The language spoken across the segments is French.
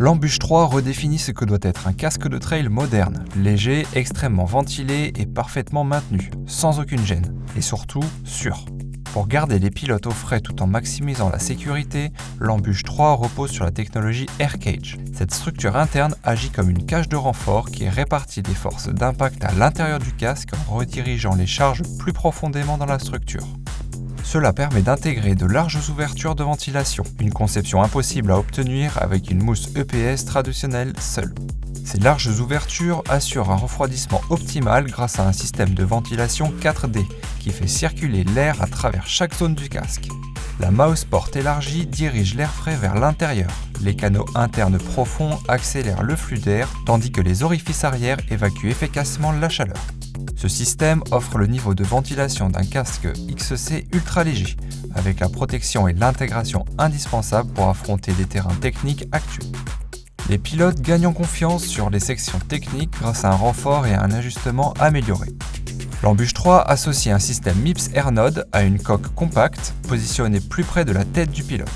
L'Embûche 3 redéfinit ce que doit être un casque de trail moderne, léger, extrêmement ventilé et parfaitement maintenu, sans aucune gêne, et surtout sûr. Pour garder les pilotes au frais tout en maximisant la sécurité, l'Embûche 3 repose sur la technologie Air Cage. Cette structure interne agit comme une cage de renfort qui répartit les forces d'impact à l'intérieur du casque en redirigeant les charges plus profondément dans la structure. Cela permet d'intégrer de larges ouvertures de ventilation, une conception impossible à obtenir avec une mousse EPS traditionnelle seule. Ces larges ouvertures assurent un refroidissement optimal grâce à un système de ventilation 4D qui fait circuler l'air à travers chaque zone du casque. La mouseport élargie dirige l'air frais vers l'intérieur. Les canaux internes profonds accélèrent le flux d'air tandis que les orifices arrière évacuent efficacement la chaleur. Ce système offre le niveau de ventilation d'un casque XC ultra léger, avec la protection et l'intégration indispensables pour affronter des terrains techniques actuels. Les pilotes gagnent en confiance sur les sections techniques grâce à un renfort et à un ajustement amélioré. L'Embûche 3 associe un système MIPS AirNode à une coque compacte positionnée plus près de la tête du pilote.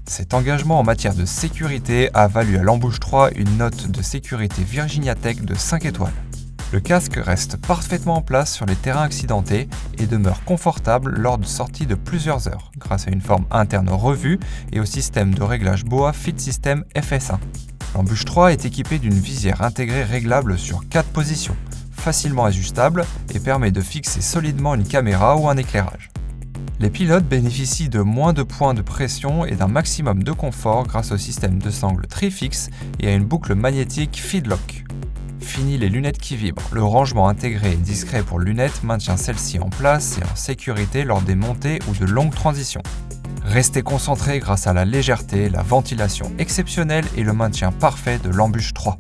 Cet engagement en matière de sécurité a valu à l'Embûche 3 une note de sécurité Virginia Tech de 5 étoiles. Le casque reste parfaitement en place sur les terrains accidentés et demeure confortable lors de sorties de plusieurs heures, grâce à une forme interne revue et au système de réglage BOA Fit System FS1. L'Embûche 3 est équipé d'une visière intégrée réglable sur 4 positions, facilement ajustable et permet de fixer solidement une caméra ou un éclairage. Les pilotes bénéficient de moins de points de pression et d'un maximum de confort grâce au système de sangle Trifix et à une boucle magnétique Feedlock. Fini les lunettes qui vibrent, le rangement intégré et discret pour lunettes maintient celles-ci en place et en sécurité lors des montées ou de longues transitions. Restez concentré grâce à la légèreté, la ventilation exceptionnelle et le maintien parfait de l'Embûche 3.